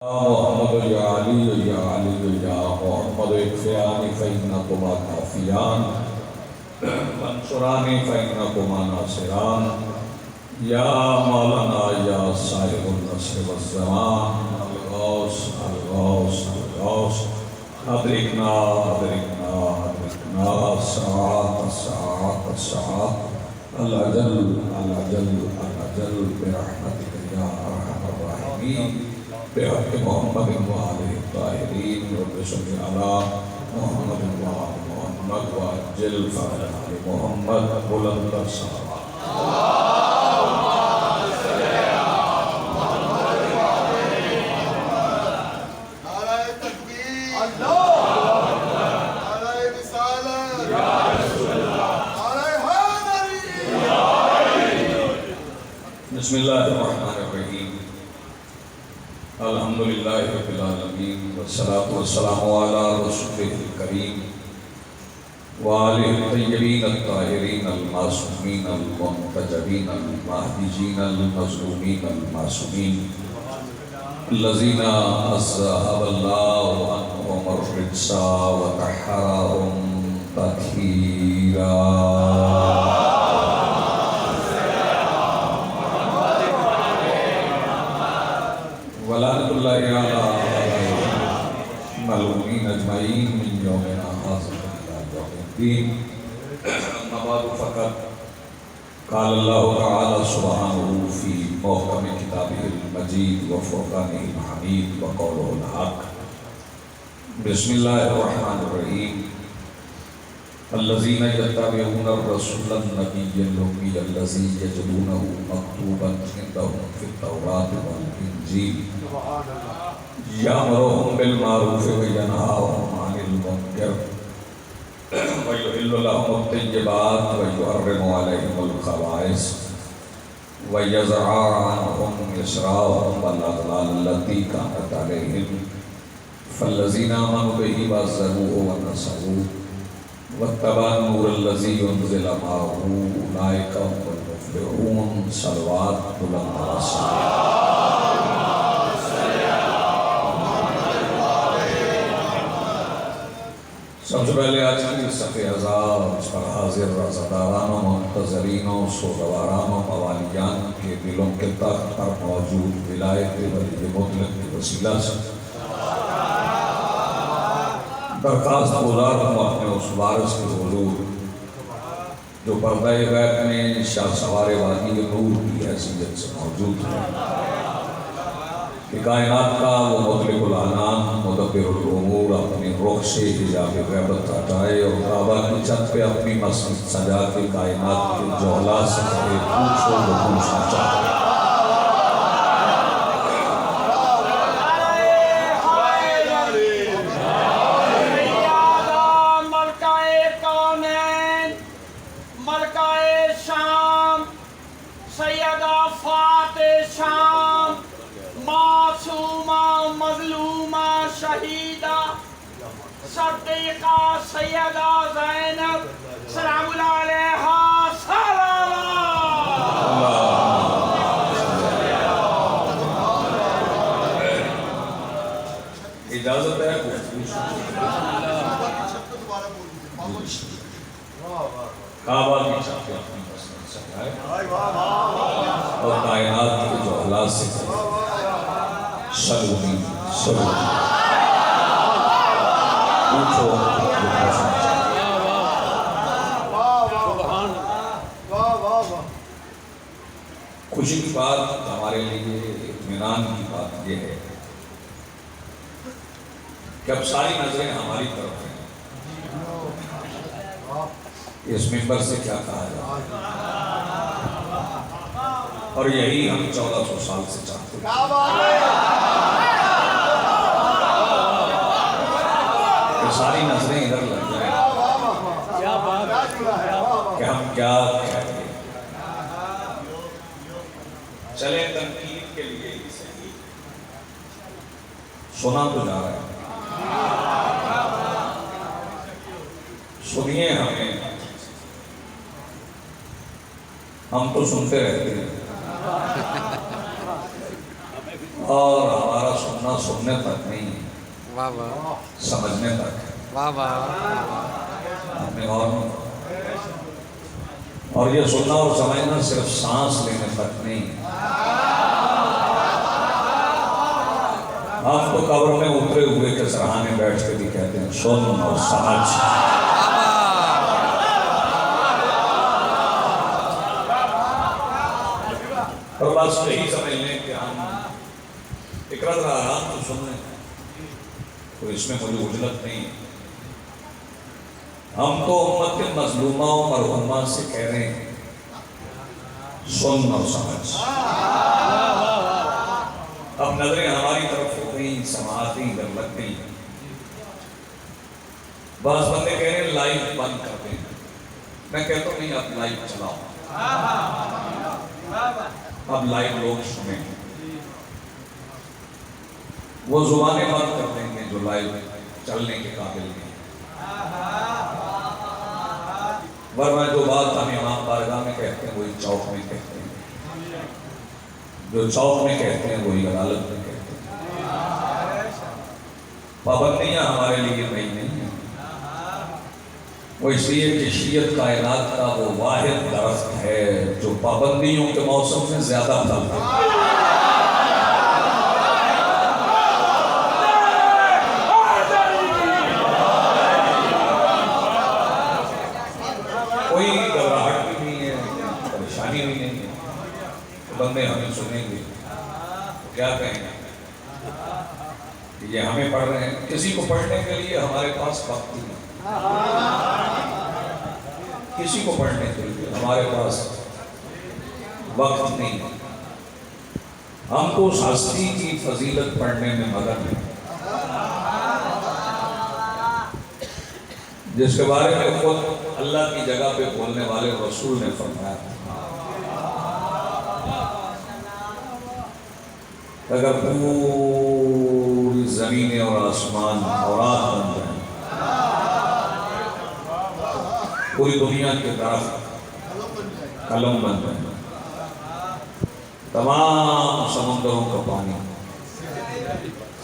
محمد یا علی یا علی یا محمد اکفیانی فإنکما کافیان وانصرانی فإنکما ناصران یا مولانا یا صاحب النصر والزمان الغوث الغوث الغوث ادرکنا ادرکنا ادرکنا الساعات الساعات الساعات العجل العجل العجل برحمتک یا ارحم الراحمین بحق محمد وآلہ الطاہرین رب صلی علی محمد وآلہ محمد وعجل فرج محمد بلند الصلوات بسم اللہ الرحمن الرحیم الحمدللہ رب العالمین والصلاة والسلام علی رسولہ الکریم وآلہ الطیبین الطاہرین المعصومین المنتجبین المہدیین المظلومین المعصومین الذین اذھب اللہ عنہم الرجس وطہرہم تطہیرا ولعنۃ اللہ علی ملعونین اجمعین من یومنا ھذا الی یوم الدین اما بعد فقط قال اللہ تعالی سبحانہ فی محکم کتابہ المجید وفرقانہ الحمید وقولہ الحق بسم اللہ الرحمن الرحیم الذین یتبعون الرسول النبی الأمی الذی یجدونہ مکتوبا عندہم فی التوراۃ والانجیل یأمرهم بالمعروف وینہاہم عن المنکر ویحل لهم الطیبات ویحرم علیہم الخبائث ویضع عنہم إصرارهم والأغلال التي كانت علیہم فالذین آمنوا به وعزروه ونصروه واتبعوا النور الذي أنزل معه أولئك هم المفلحون صلوات بلند سب سے پہلے آج کی صفحہ ہزار اس پر حاضر رضاداران و منتظرین و سوگواران و موالیان کے دلوں کے تخت پر موجود ولایت ولی مطلق کے وسیلہ سے درخواست گزار ہوں اپنے اس وارث کے حضور جو پردہ غیب میں شاہ سوار وادی نور کی حیثیت سے موجود ہے کہ کائنات کا وہ مطلق العنان مدبر الامور اپنی رخ سے حجاب غیبت ہٹائے اور کعبہ کی چھت پہ اپنی مسجد سجا کے کائنات کے جوہلا سے پوچھو وہ پوچھنا چاہتے ہیں صدیقہ سیدہ زینب سلام اللہ علیہا سلام اجازت ہے کعبہ کی چھت پہ اپنی مسجد سجائے اور کائنات کے جو حالات سے سلومی سلومی خوشی کی بات ہمارے لیے اطمینان کی بات یہ ہے کہ اب ساری نظریں ہماری طرف ہیں اس منبر سے کیا کہا جائے اور یہی ہم 1400 سال سے چاہتے ہیں ساری نظریں ادھر لگ جائیں کہ ہم کیا کہتے ہیں چلے تنقید کے لیے ہی صحیح سنا تو جا رہا ہے سنیے ہم تو سنتے رہتے ہیں اور ہمارا سننا سننا سننے تک نہیں ہے، واہ واہ سمجھنے تک ہے۔ واہ واہ آپ نے غور نہیں کیا؟ اور یہ سننا اور سمجھنا صرف سانس لینے تک نہیں ہے۔ آپ تو قبر میں اترے ہوئے کے سرحانے بیٹھ کے بھی کہتے ہیں سن اور سمجھ۔ اور بس یہی سمجھ لیں کہ ہم اقرار آرام تو سن رہے ہیں، تو اس میں مجھے اجلت نہیں ہے۔ ہم تو امت کے مظلومہ و مرحومہ سے کہہ رہے ہیں سن اور سمجھ۔ اب نظریں ہماری طرف ہو گئی، سماعتیں ادھر لگ گئی۔ بعض بندے کہہ رہے ہیں لائف بند کر دیں، میں کہتا ہوں نہیں، اب لائف چلاؤ، اب لائف لوگ سنیں۔ وہ زبانیں بند کر دیں گے جو لائف چلنے کے قابل نہیں، ورنہ جو بات ہم امام بارگاہ میں کہتے ہیں وہی چوک میں کہتے ہیں، جو چوک میں کہتے ہیں وہی عدالت میں کہتے ہیں۔ پابندیاں ہمارے لیے نئی نہیں ہیں، وہ اس لیے کہ شیعت کائنات کا وہ واحد درخت ہے جو پابندیوں کے موسم میں زیادہ پھلتا ہے۔ کوئی گھبراہٹ بھی نہیں ہے، پریشانی بھی نہیں ہے۔ بندے ہمیں سنیں گے تو کیا کہیں گے کہ یہ ہمیں پڑھ رہے ہیں؟ کسی کو پڑھنے کے لیے ہمارے پاس وقت نہیں، کسی کو پڑھنے کے لیے ہمارے پاس وقت نہیں۔ ہم کو اس ہستی کی فضیلت پڑھنے میں مدد ہے جس کے بارے میں خود اللہ کی جگہ پہ بولنے والے رسول نے فرمایا اگر پوری زمینیں اور آسمان اوراد بن جائیں، پوری دنیا کے درخت قلم بن جائیں، تمام سمندروں کا پانی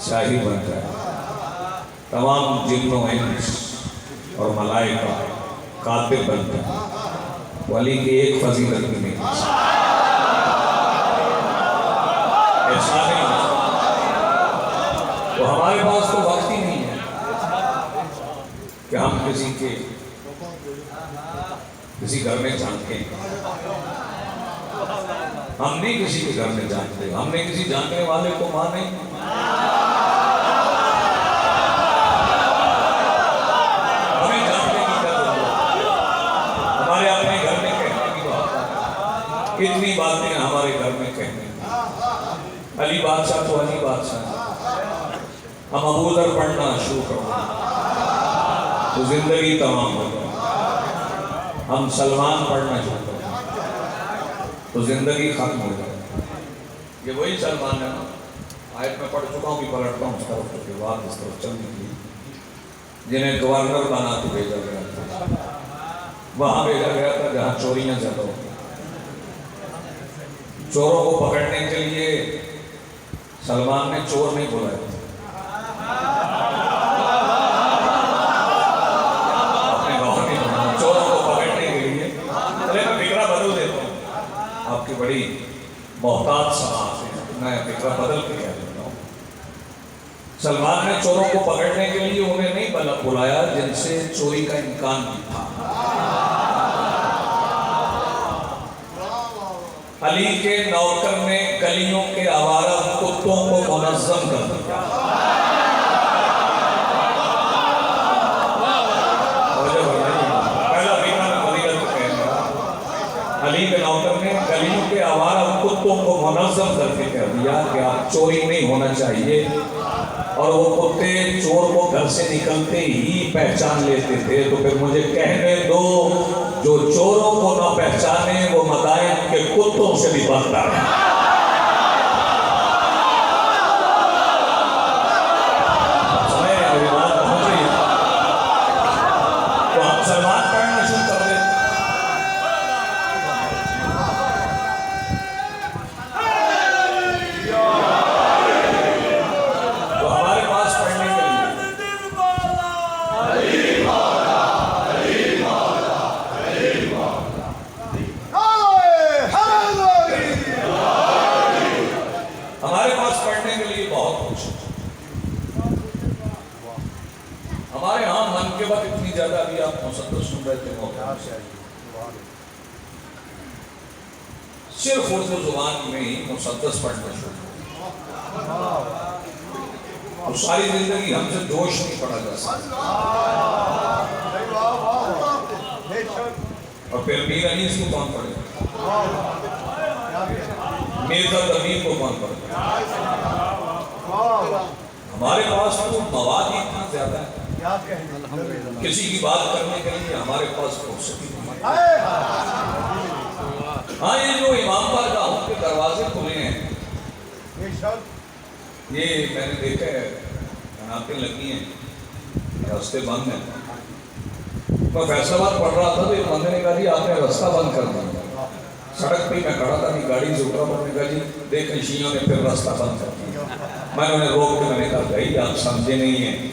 شاہی بن جائے، تمام جن و انس اور ملائکہ کاتب بن جائے، ولی کی ایک فضیلت بھی نہیں ایسا نہیں ہے۔ تو ہمارے پاس تو وقت ہی نہیں ہے کہ ہم کسی گھر میں جھانکیں، ہم نہیں کسی کے گھر میں جانتے، ہم نے کسی جاننے والے کو ماں نہیں، ہمیں جاننے کی کیا ضرورت، ہمارے اپنے گھر میں کہنے کی بات ہے، کتنی باتیں ہمارے گھر میں کہنے کی۔ علی بادشاہ تو علی بادشاہ، ہم ابو ذر پڑھنا شروع کرو تو زندگی تمام ہو جائے، ہم سلمان پڑھنا شروع کرو تو زندگی ختم ہو جائے۔ یہ وہی سلمان ہے نا، آیت میں پڑھ چکا ہوں، بھی پلٹتا ہوں اس طرف کے بعد اس طرف چل نکلی، جنہیں گورنر بنا کے بھیجا گیا تھا، وہاں بھیجا گیا تھا جہاں چوریاں زیادہ ہوتی، چوروں کو پکڑنے کے لیے سلمان نے چور نہیں بلایا، چوروں کو پکڑنے کے لیے، چلے میں فکرہ بدل دیتا ہوں، آپ کی بڑی محتاط سماعت ہے، میں فکرہ بدل کے کہہ دیتا ہوں۔ سلمان نے چوروں کو پکڑنے کے لیے انہیں نہیں بلایا جن سے چوری کا امکان بھی تھا۔ علی کے نوکر نے گلیوں کے آوارہ کتوں کو منظم کر دیا۔ پہلا فکرہ میں فضیلت کہہ رہا، علی کے نوکر نے گلیوں کے آوارہ کتوں کو منظم کر کے کہہ دیا کہ آپ چوری نہیں ہونا چاہیے، اور وہ کتے چور کو گھر سے نکلتے ہی پہچان لیتے تھے۔ تو پھر مجھے کہنے دو جو چوروں کو نہ پہچانے وہ مدائن کے کتوں سے بھی بدتر ہے۔ تو ہم سلمان پڑھنا شروع کر دیں۔ بعد اتنی زیادہ ابھی آپ مسدس سن رہے تھے موقع صرف اردو زبان میں ہی مسدس پڑھنا شروع اور ساری زندگی ہم سے جوش نہیں پڑا جا سکتا اور پھر میر انیس کو کون پڑھے میرزا تمیم کو کون پڑھے ہمارے پاس تو مواد ہی اتنا زیادہ ہے کسی کی بات کرنے کے لیے ہمارے پاس فرصت ہی نہیں ہے ہاں یہ جو امام بارگاہوں کے دروازے کھلے ہیں یہ میں نے دیکھا ہے مناقیں لگی ہیں راستے بند ہیں میں فیصلہ باد پڑھ رہا تھا تو ایک بندے نے کہا جی آپ نے راستہ بند کر دیا سڑک پہ میں کھڑا تھا نہیں گاڑی سے اترا میں نے کہا جی دیکھیں شیعوں نے پھر راستہ بند کر دیا میں نے انہیں روک کے میں نے کہا بھائی آپ سمجھے نہیں ہیں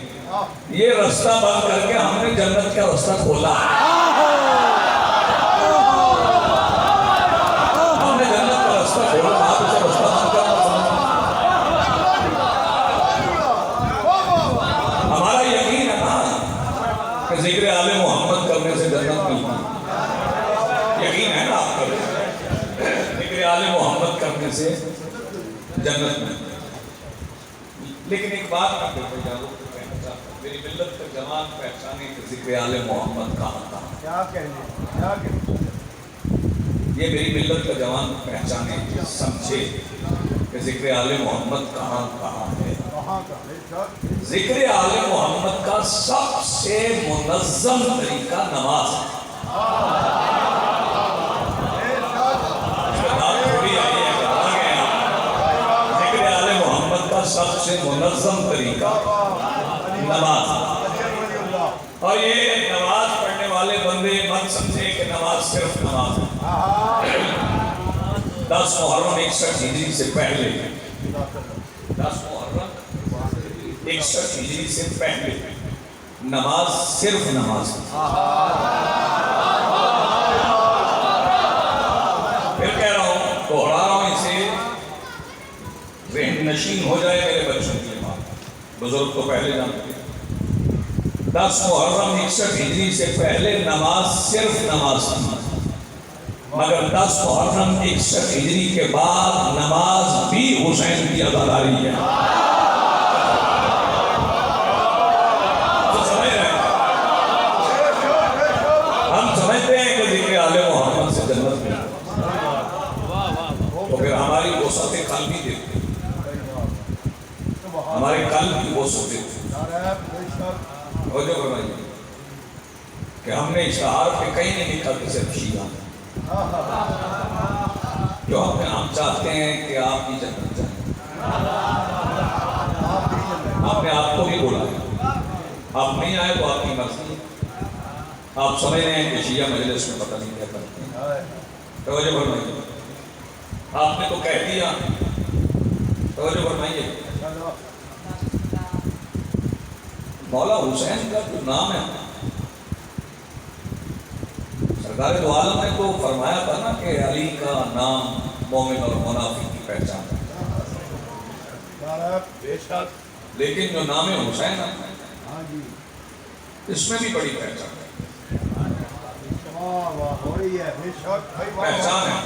یہ راستہ بند کر کے ہم نے جنت کا راستہ کھولا ہم نے جنت کا راستہ کھولا آپ اسے راستہ بند کرنا ہمارا یقین ہے نا کہ ذکر آل محمد کرنے سے جنت ملتی یقین ہے نا آپ کا ذکر آل محمد کرنے سے جنت ملتی لیکن ایک بات میں کہنا چاہتا ہوں میری ملت کا جوان پہچانے کہ ذکر آل محمد کہاں تھا یہ میری ملت کا جوان پہچانے سمجھے کہ ذکر آل محمد کہاں کہاں ہے ذکر آل محمد کا سب سے منظم طریقہ نماز ہے ذکر آل محمد کا سب سے منظم طریقہ نماز اور یہ نماز پڑھنے والے بندے مت سمجھے کہ نماز صرف نماز ہے 10 محرم 61 ہجری سے پہلے 10 محرم 61 ہجری سے پہلے نماز صرف نماز ہے پھر کہہ رہا ہوں دوہرا رہا ہوں اسے ذہن نشین ہو جائے میرے بچوں کی بات بزرگ تو پہلے جانتے 10 محرم 61 ہجری سے پہلے نماز صرف نماز تھی مگر 10 محرم 61 ہجری کے بعد نماز بھی حسین کی اداداری ہے ہم سمجھتے ہیں کہ ذکر آل محمد سے جنت میں تو پھر ہماری وسعت قلب بھی دیکھتے ہمارے قلب کی وسعت دیکھتے کہ ہم نے اشتہار پہ کہیں نہیں لکھا کہ صرف شیعہ جو ہم چاہتے ہیں کہ آپ کی جنت جائیں آپ نے آپ کو بھی بولا آپ نہیں آئے تو آپ کی مرضی آپ سمجھ رہے ہیں کہ شیعہ مجلس میں پتہ نہیں کیا کرتے ہیں توجہ فرمائیے آپ نے تو کہہ دیا توجہ فرمائیے مولا حسین کا جو نام ہے سرکار دو عالم نے تو فرمایا تھا نا کہ علی کا نام مومن اور منافق کی پہچان ہے لیکن جو نام حسین ہے اس میں بھی بڑی پہچان ہے پہچان ہے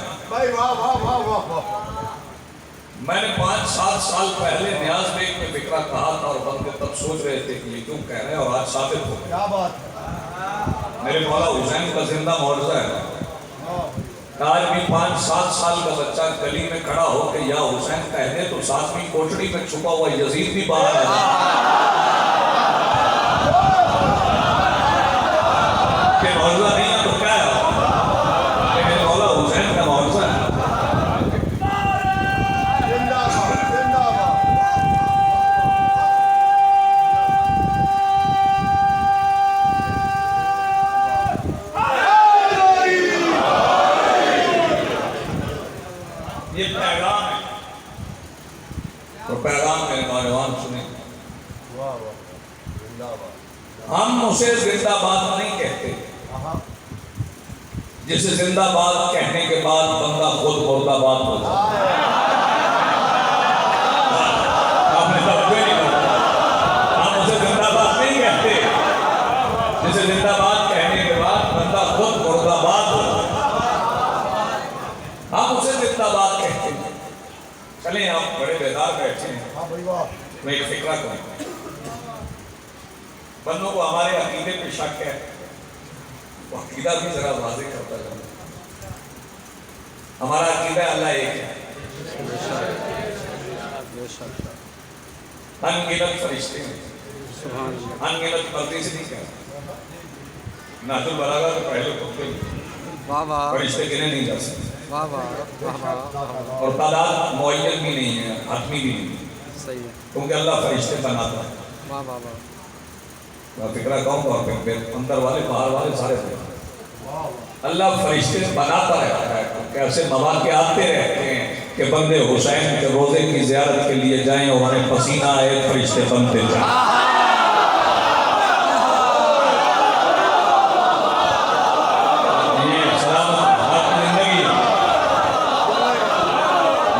میں نے 5-7 سال پہلے نیاز بیگ میں فکرہ کہا تھا اور بندے تب سوچ رہے تھے کہ یہ کیوں کہہ رہے ہیں اور آج ثابت ہو گیا میرے مولا حسین کا زندہ معجزہ ہے آج بھی 5-7 سال کا بچہ گلی میں کھڑا ہو کہ یا حسین کہہ دے تو 7ویں کوٹڑی میں چھپا ہوا یزید بھی باہر آ جائے کہ معجزہ نہیں ہے تو کیا ہے کہ میرے مولا حسین کا معجزہ ہے یہ پیغام ہے تو پیغام میرے نوجوان سنیں ہم اسے زندہ باد نہیں کہتے جسے زندہ باد کہنے کے بعد بندہ خود مردہ باد ہوتا آپ نے توجہ نہیں کرا ہم اسے زندہ باد نہیں کہتے فکرہ کون؟ بندوں کو ہمارے عقیدے پہ شک ہے، وہ عقیدہ بھی ذرا واضح کرتا ہے. ہمارا عقیدہ اللہ ایک ہے. ان گنت فرشتے ہیں، ان گنت مرضی سے نہیں کہا. نحج البلاغہ کے پہلے خطبے میں فرشتے گنے نہیں جا سکتے، اور تعداد معین بھی نہیں ہے، حتمی بھی نہیں ہے، کیونکہ اللہ فرشتے بناتا ہے. فکرہ کہوں گا اندر والے باہر والے سارے فکرہ اللہ فرشتے بناتا رہتا ہے. کیسے مواقع آتے رہتے ہیں کہ بندے حسین کے روزے کی زیارت کے لیے جائیں اور انہیں پسینہ آئے، فرشتے بنتے جائیں. یہ سلامت زندگی،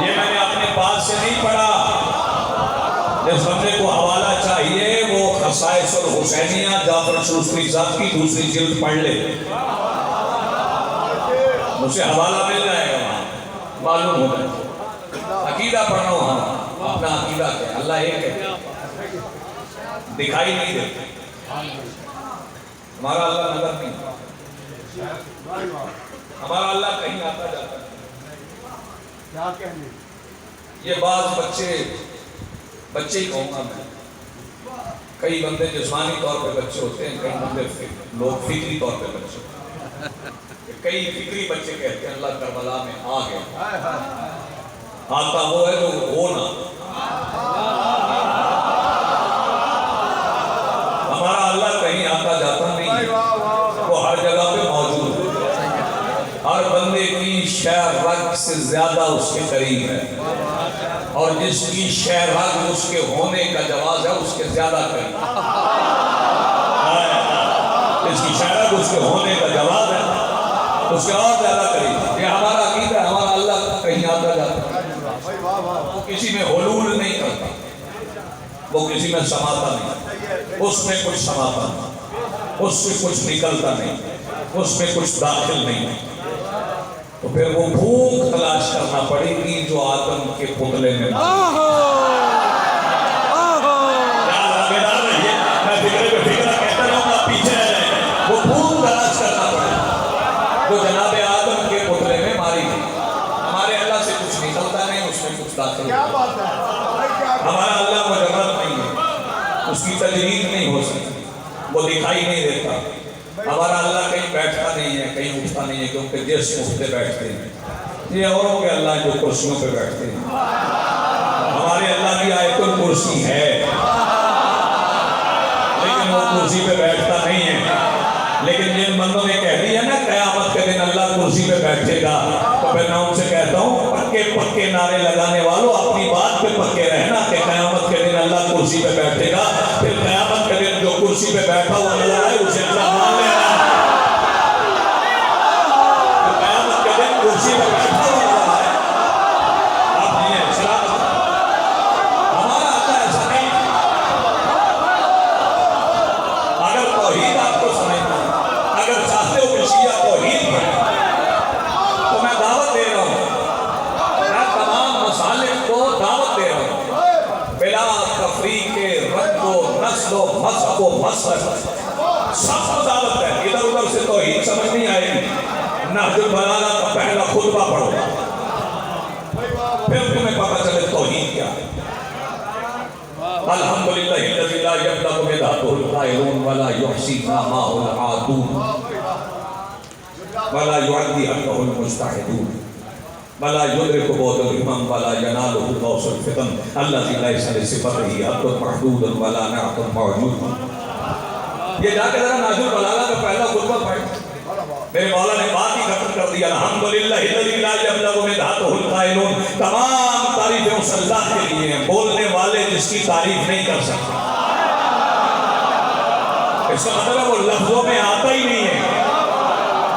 یہ میں نے اپنے پاس سے نہیں پڑھا. جس بندے کو حوالہ چاہیے وہ خصائص الحسینیہ جعفر شوستری صاحب کی دوسری جلد پڑھ لے، اسے حوالہ مل جائے گا، وہاں معلوم ہو جائے. عقیدہ پڑھنا وہاں، اپنا عقیدہ کیا اللہ ایک ہے، دکھائی نہیں دیتے. ہمارا اللہ نظر نہیں، ہمارا اللہ کہیں آتا جاتا ہے. یہ بعض بچے ہی کہوں گا میں، کئی بندے جسمانی طور پہ بچے ہوتے ہیں، کئی بندے لوگ فکری طور پہ بچے ہوتے ہیں. کئی فکری بچے کہتے ہیں اللہ کربلا میں آ گیا. آتا وہ ہے جو ہونا. ہمارا اللہ کہیں آتا جاتا نہیں ہے، وہ ہر جگہ پہ موجود ہے. ہر بندے کی شے رگ سے زیادہ اس کے قریب ہے، اور جس کی شے رگ اس کے ہونے کا جواز ہے اس کے زیادہ قریب. جس کی شے رگ اس کے ہونے کا جواز ہے اس کے اور زیادہ قریب. یہ ہمارا عقیدہ ہے. ہمارا اللہ کہیں آتا جاتا ہے، وہ کسی میں حلول نہیں کرتا، وہ کسی میں سماتا نہیں، اس میں کچھ سماتا نہیں، اس سے کچھ نکلتا نہیں، اس میں کچھ داخل نہیں. تو پھر وہ بھوک تلاش کرنا پڑے گی جو آدم کے پتلے میں وہ بھوک تلاش کرنا پڑے گی جو جناب آدم کے پتلے میں ماری گئی. ہمارے اللہ سے کچھ نکلتا نہیں، اس میں کچھ داخل نہیں. ہمارا اللہ مجرد نہیں ہے، اس کی تجرید نہیں ہو سکتی، وہ دکھائی نہیں دیتا. ہمارا اللہ کہیں بیٹھتا نہیں ہے، کہیں اٹھتا نہیں ہے، کیونکہ جس مفت پہ بیٹھتے ہیں. یہ اوروں کے اللہ جو کرسیوں پہ بیٹھتے ہیں. ہمارے اللہ کی آیت الکرسی ہے، لیکن وہ کرسی پہ بیٹھتا نہیں ہے. لیکن جن بندوں نے کہہ دیا نا قیامت کے دن اللہ کرسی پہ بیٹھے گا، تو پھر میں ان سے کہتا ہوں پکے نعرے لگانے والوں اپنی بات پہ پکے رہنا کہ قیامت کے دن اللہ کرسی پہ بیٹھے گا. پھر قیامت کے دن جو کرسی پہ بیٹھا ہوا نظر آئے اسے اللہ مان لینا. تو قیامت کے دن کرسی پہ بیٹھا ہوا نظر آئے آپ نہیں ہیں سلامت. ہمارا اللہ ایسا نہیں. اگر توحید آپ کو سمجھنا ہے، اگر چاہتے ہو کہ شیعہ توحید پڑھیں، تو میں دعوت دے رہا ہوں، میں تمام مسالک کو دعوت دے رہا ہوں بلا تفریق رنگ و نسل و مذہب و مذہب سب کو دعوت ہے. ادھر ادھر سے توحید سمجھ نہیں آئے گی. نحج البلاغہ کا پہلا خطبہ پڑھو، پھر تمہیں پتہ چلے توحید کیا ہے. الحمدللہ الذی لا یبلغ مدحہ القائلون ولا یحصی نعماہ العادون ولا یعدی حقہ المجتہدون ولا یدرک بعد الامم ولا ینالہ غوث الفتن الذی لیس لصفتہ حد محدود ولا نعت موجود. یہ جا کے ذرا نحج البلاغہ کا پہلا خطبہ پڑھ. میرے مولا نے بات ہی ختم کر دیا. الحمدللہ الذی لا یبلغ مدحہ القائلون. تمام تعریفیں اس اللہ کے لیے ہیں، بولنے والے جس کی تعریف نہیں کر سکتے. اس کا مطلب وہ لفظوں میں آتا ہی نہیں ہے.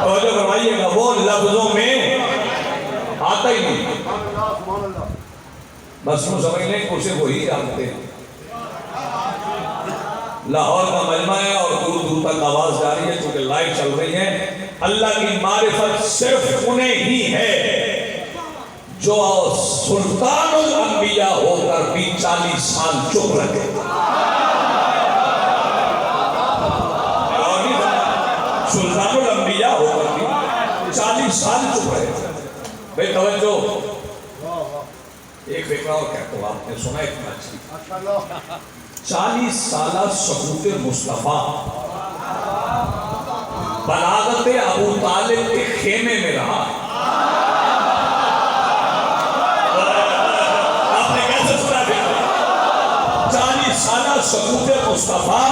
توجہ فرمائیے گا، وہ لفظوں میں آتا ہی نہیں. بس وہ سمجھ لیں کہ اسے وہی جانتے ہیں. لاہور کا مجمع ہے اور دور دور تک آواز جاری ہے چونکہ لائیو چل رہی ہے. اللہ کی معرفت صرف انہیں ہی ہے جو سلطان الانبیاء ہو کر بھی 40 سال چپ رکھے. بھائی توجہ، ایک فکرہ اور کہتا ہوں، آپ نے سنا اتنا اچھی 40 سالہ ثبوت مصطفیٰ بلاغت ابو طالب کے خیمے میں رہا۔ آپ نے کیسے سنا دیا؟ 40 سالہ ثبوت مصطفیٰ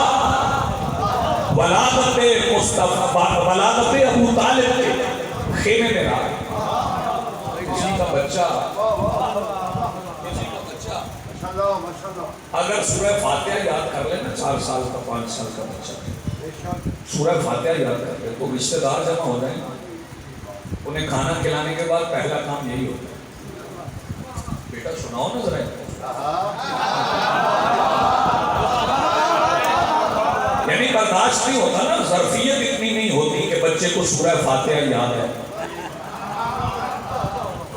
بلاغت ابو طالب کے خیمے میں رہا۔ کسی کا بچہ اگر سورہ فاتحہ یاد کر لے نا، 4 سال کا 5 سال کا بچہ سورہ فاتحہ یاد کر لے تو رشتہ دار جمع ہو جائیں، انہیں کھانا کھلانے کے بعد پہلا کام یہی ہوتا ہے، بیٹا سناؤ نا ذرا۔ یعنی برداشت نہیں ہوتا نا، ظرفیت اتنی نہیں ہوتی کہ بچے کو سورہ فاتحہ یاد ہے۔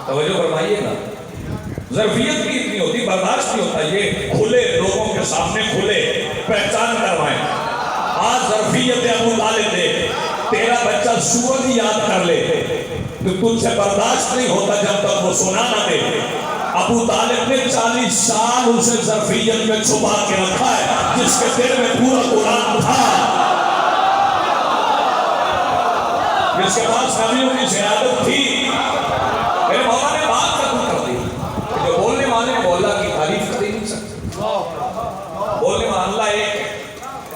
توجہ فرمائیے گا، ظرفیت بھی اتنی ہوتی، برداشت نہیں ہوتا یہ کھلے لوگوں کے سامنے کھلے پہچان کروائیں۔ آج ظرفیت ابو طالب دے، تیرا بچہ سورج یاد کر لے تو تجھ سے برداشت نہیں ہوتا جب تک وہ سنا نہ دے۔ ابو طالب نے 40 سال اسے ظرفیت میں چھپا کے رکھا ہے، جس کے دل میں پورا قرآن تھا، جس کے پاس نبیوں کی زیادت تھی۔ میرے مولا نے بات ختم کر دی، جو بولنے والے نے مولا کی تعریف کر ہی نہیں سکتے۔ بولنے والا اللہ ایک ہے،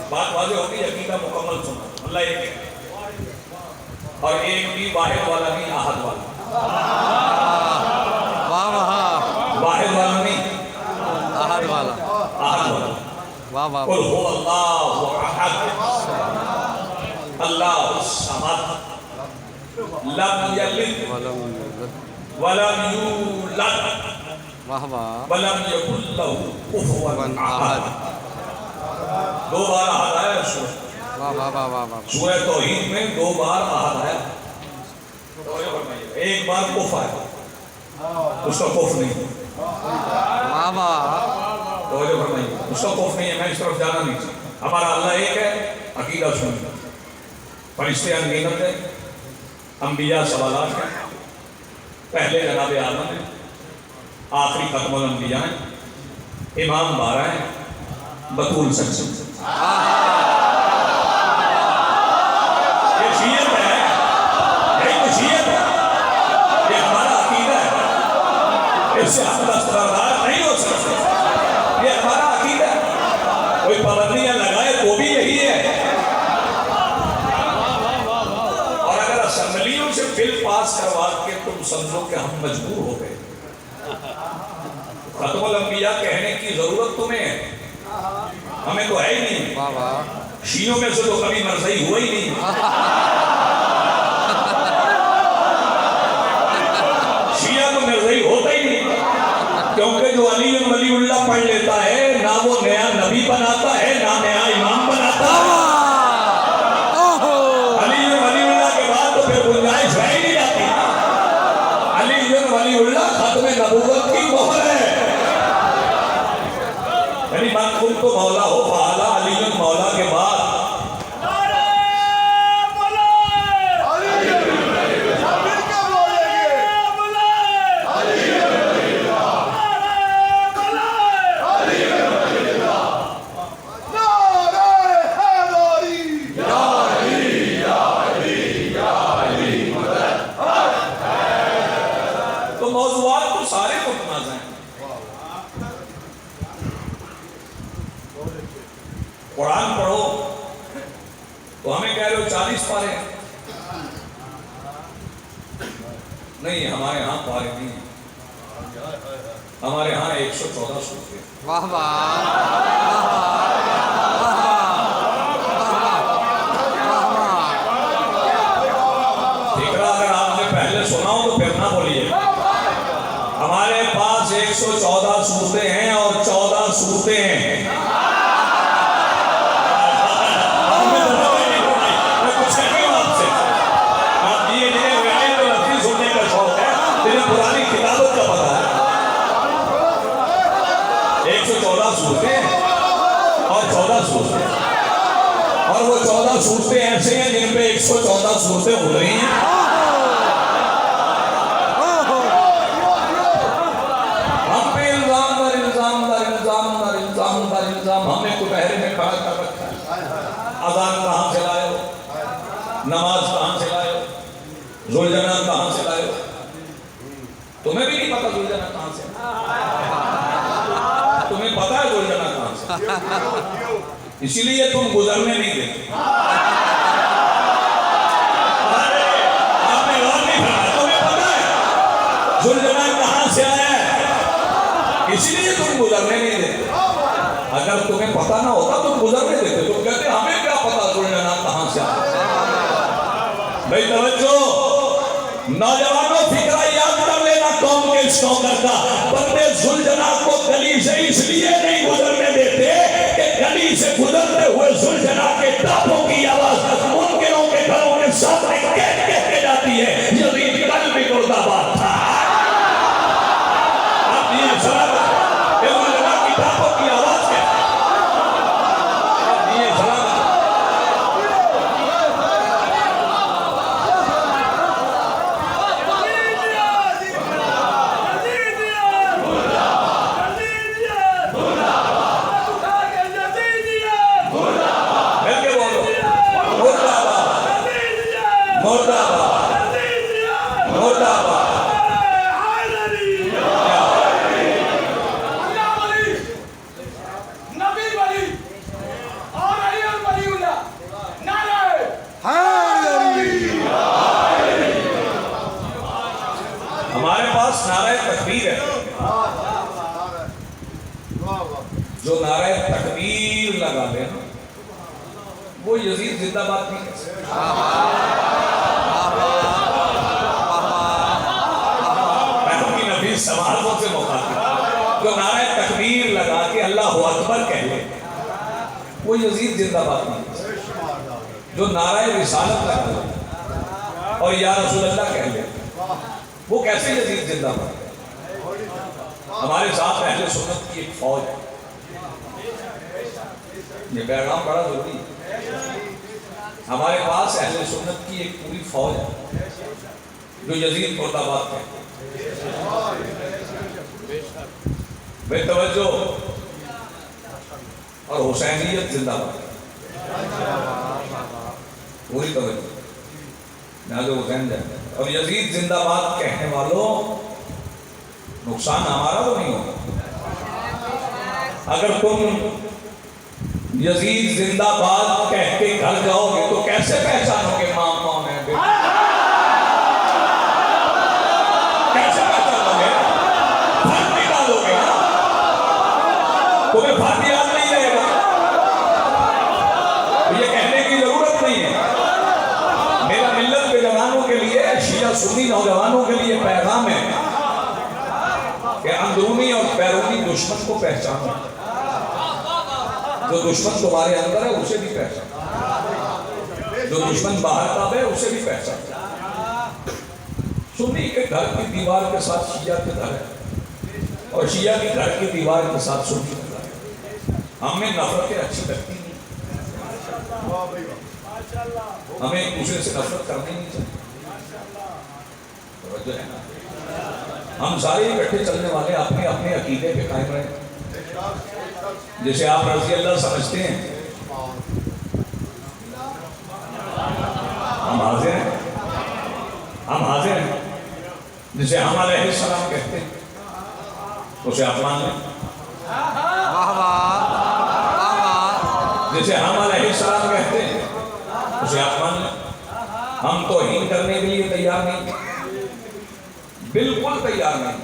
بات واضح ہوگی، عقیدہ مکمل سنا، اللہ ایک ہے، اور ایک بھی واحد والا نہیں، احد والا۔ واحد والا نہیں، احد والا، احد والا۔ قل هو اللہ احد اللہ الصمد لم یلد ولم یولد ولم یکن لہ کفوا احد۔ 2 بار احد آیا ہے سورہ توحید میں، 2 بار احد آیا، ایک بار کف آیا، اس کا کف نہیں، توجہ فرمائیے، اس کا خوف نہیں ہے، میں اس طرف جانا نہیں چاہتا۔ ہمارا اللہ ایک ہے، عقیدہ سنیں، فرشتے انگینت ہیں، انبیاء سوالات ہیں، پہلے جناب آدم ہیں، آخری ختم الانبیاء ہیں، امام 12 ہیں، بطول سچ۔ یہ شیعت ہے، یہی تو شیعت ہے، یہ ہمارا عقیدہ ہے، اس سے ہم دستبردار نہیں ہو سکتے، یہ ہمارا عقیدہ ہے، کوئی پابندیاں لگائے تو بھی یہی ہے۔ اور اگر اسمبلیوں سے بل پاس کروا کے تم سمجھو کہ ہم مجبور ہو گئے، ختم الانبیاء کہنے کی ضرورت تمہیں ہے، ہمیں تو ہے ہی نہیں۔ شیعوں میں سے تو کبھی مرضی ہوا ہی نہیں، شیعہ تو مرضی ہوتا ہی نہیں، کیونکہ جو علی ولی اللہ پڑھ لیتا ہے، نہ وہ نیا نبی بناتا ہے، نہ نیا امام بناتا ہے۔ علی ولی اللہ کے بعد تو پھر گنجائش رہ ہی نہیں جاتی۔ علی ولی اللہ ختم نبوت کی مہر ہے، یعنی من خود کو مولا ہو فعلا علی مولا کے بعد تو موضوعات تو سارے متنازع ہیں۔ قرآن پڑھو تو ہمیں کہہ رہے ہو 40 پارے ہیں، نہیں ہمارے ہاں پارے نہیں ہیں، ہمارے ہاں 114 سورتیں۔ فکرہ اگر آپ نے پہلے سنا ہو تو پھر نہ بولیے، ہمارے پاس 114 سورتیں ہیں اور 14 سورتیں ہیں۔ پرانی کتابت کا پتہ ہے 114 سورتیں اور 14 سورتیں، اور وہ 14 سورتیں ایسے ہیں جن پہ 114 سورتیں اتری ہیں۔ کھڑا کر رکھا ہے. اذان کہاں سے لائے ہو؟ نماز کہاں سے لائے ہو؟ ذوالجناح کہاں سے لائے ہو؟ تمہیں بھی نہیں پتا ذوالجناح کہاں سے؟ تمہیں پتا ہے ذوالجناح کہاں سے؟ اسی لیے تم گزرنے نہیں دیتے. آپ نے غور نہیں کرا. تمہیں پتا ہے ذوالجناح کہاں سے آیا ہے، اسی لیے تم گزرنے نہیں دیتے. اگر تمہیں پتا نہ ہوتا تم گزرنے دیتے. تم کہتے ہمیں کیا پتا ذوالجناح کہاں سے آیا. بھائی توجہ نوجوانوں، فکرہ یاد کر لینا قوم کے اس نوکر کا. بندے ذوالجناح کو گلی سے اس لیے نہیں گزرنے دیتے کہ گلی سے گزرتے ہوئے ذوالجناح کے ٹاپوں کی آواز منکروں کے گھروں کے سامنے کہہ کے جاتی ہے یزید کل بھی مرد آباد تھا. آپ یہ سلام کہ ذوالجناح کی ٹاپوں کی آواز ہے. آپ یہ سلام ہمارے پاس نعرہ تکبیر ہے. جو نعرہ تکبیر لگا دے نا وہ یزید زندہ باد نہیں کر سکتا. میں اپنی نفیس سوالوں سے مخاطب. جو نعرہ تکبیر لگا کے اللہ اکبر کہہ لے وہ یزید زندہ باد نہیں کر سکتا. جو نعرہ رسالت لگا دے اور یا رسول اللہ کہہ لے وہ کیسے یزید زندہ باد. ہمارے ساتھ اہل سنت کی ایک فوج ہے. یہ پیغام بڑا ضروری ہے. ہمارے پاس اہل سنت کی ایک پوری فوج ہے جو یزید مرد آباد کہتے ہیں. بے توجہ اور حسینیت زندہ باد. پوری توجہ نہ جو حسین جاتا ہے. اور یزید زندہ باد کہنے والوں نقصان ہمارا تو نہیں ہوگا. اگر تم یزید زندہ باد کہہ کے گھر جاؤ گے تو کیسے پہچانو گے ماں کون ہے؟ کیسے پہچانو گے؟ فرق نکالو گے نا. تمہیں فرق یاد نہیں رہے گا. یہ کہنے کی ضرورت نہیں ہے. میرا ملت کے جوانوں کے لیے، شیعہ سنی نوجوانوں کے لیے پیغام ہے کہ اندرونی اور بیرونی دشمن کو پہچانو. جو دشمن تمہارے اندر ہے اسے بھی پہچانو. جو دشمن باہر کا ہے اسے بھی پہچانو. سنی کے گھر کی دیوار کے ساتھ شیعہ کے گھر ہے اور شیعہ کے گھر کی دیوار کے ساتھ سنی کے گھر ہے. ہمیں نفرتیں اچھی لگتی نہیں. ہمیں ایک دوسرے سے نفرت کرنی نہیں چاہیے. توجہ ہے نا. ہم سارے اکٹھے چلنے والے اپنے اپنے عقیدے پہ قائم رہیں. جیسے آپ رضی اللہ سمجھتے ہیں ہم حاضر ہیں. ہم حاضر ہیں. جسے ہم علیہ السلام کہتے ہیں اسے آپ مان لیں. جسے ہم علیہ السلام کہتے ہیں اسے آپ مان لیں. ہم توہین کرنے کے لیے تیار نہیں, بالکل تیار نہیں,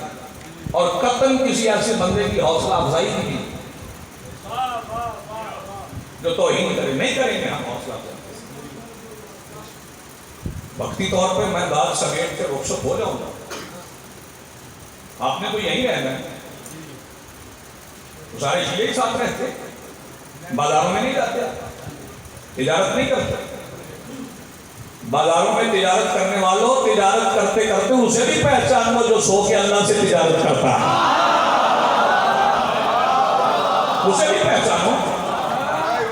اور قطعاً کسی ایسے بندے کی حوصلہ افزائی نہیں کی جو توہین کرے. نہیں کریں گے ہم حوصلہ افزائی. وقتی طور پہ میں بات سمیٹ کے رخصت ہو جاؤں گا. آپ نے تو یہی رہنا ہے. سارے شیعہ ہی ساتھ رہتے, بازاروں میں نہیں جاتے, تجارت نہیں کرتے. بازاروں میں تجارت کرنے والوں تجارت کرتے کرتے اسے بھی پہچان لو جو سو کے اللہ سے تجارت کرتا ہے. اسے بھی پہچانو,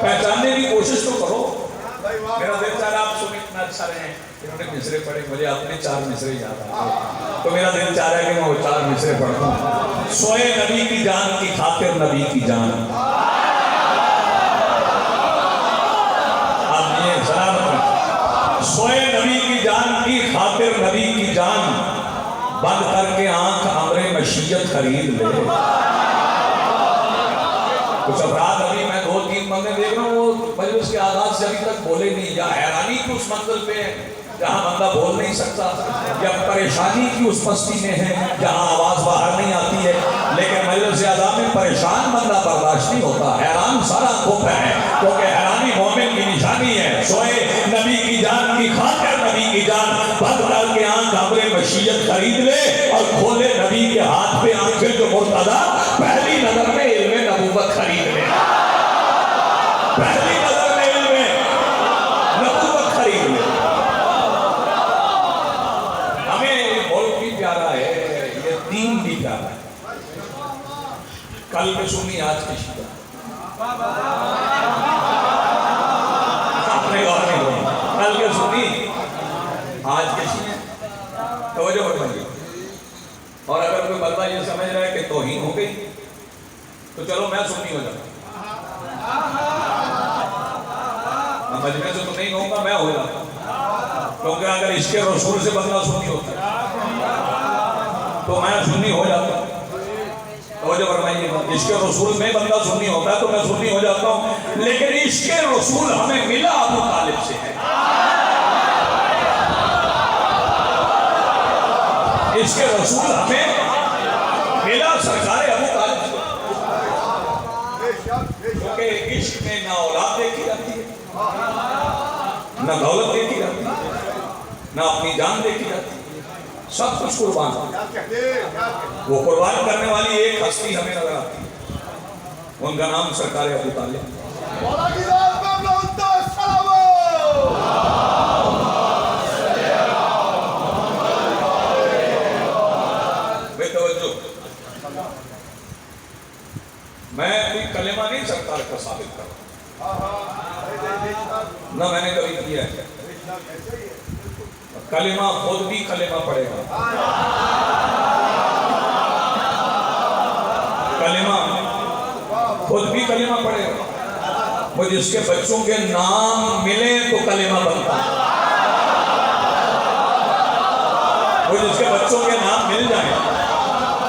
پہچاننے کی کوشش تو کرو. میرا دل چاہ رہا آپ سن اتنا اچھا رہے, انہوں نے مصرے پڑھے, مجھے اپنے 4 مصرے یاد آتے, تو میرا دل چاہ رہا ہے کہ میں وہ 4 مصرے پڑھتا ہوں. سوئے نبی کی جان کی خاطر نبی کی جان, نبی کی جان بند کر کے آنکھ امر مشیت خرید لے. کچھ افراد ابھی میں 2-3 بندے دیکھ رہا ہوں وہ مجلس کے آغاز سے ابھی تک بولے نہیں, یا حیرانی کی اس منزل پہ ہے جہاں بندہ بول نہیں سکتا, یا پریشانی کی اس مستی میں ہے جہاں آواز باہر نہیں آتی ہے. لیکن مجلس اعلیٰ میں پریشان بندہ برداشت نہیں ہوتا, حیران سارا آنکھوں پہ ہے, کیونکہ حیرانی مومن کی نشانی ہے. سوئے نبی کی جان کی خاطر نبی کی جان بند کر کے آنکھ امر مشیت خرید لے اور کھولے نبی کے ہاتھ پہ آنکھیں جو مرتضیٰ پہلی نظر میں علم نبوت خرید لے. پہلی نظر میں علم نبوت خرید لے. ہمیں ملک بھی پیارا ہے, یہ دین بھی پیارا ہے. کل کے سنی آج کے شیعہ, اپنے غور نہیں ہوئی, کل کے سنی آج کے شیعہ, توجہ بڑھائیے. اور اگر کوئی بندہ یہ سمجھ رہا ہے کہ توہین ہو گئی تو چلو میں سنی ہو جاتا, مجمع سے تو نہیں کہوں گا, میں ہو جاتا. کیونکہ اگر عشق رسول سے بندہ سنی ہوتا تو میں سنی ہو جاتا. توجہ فرمائیے, عشق رسول میں بندہ سنی ہوتا ہے تو میں سنی ہو جاتا ہوں. لیکن عشق رسول ہمیں ملا ابو طالب سے ہے. عشق رسول ہمیں ملا سرکار ابو طالب سے, کیونکہ عشق میں نہ اولاد دیکھی جاتی ہے, نہ دولت دیکھی جاتی ہے, نہ اپنی جان دیکھی جاتی ہے, سب کچھ قربان. وہ قربان کرنے والی ایک ہستی ہمیں نظر آتی ہے, ان کا نام سرکار ابو طالب. بے توجہ, میں کوئی کلمہ نہیں سرکار کا ثابت کر رہا, نہ میں نے کبھی کیا ہے. کلمہ خود بھی کلمہ پڑھے گا, کلمہ خود بھی کلمہ پڑھے گا. وہ جس کے بچوں کے نام ملے تو کلمہ بنتا ہے, وہ جس کے بچوں کے نام مل جائیں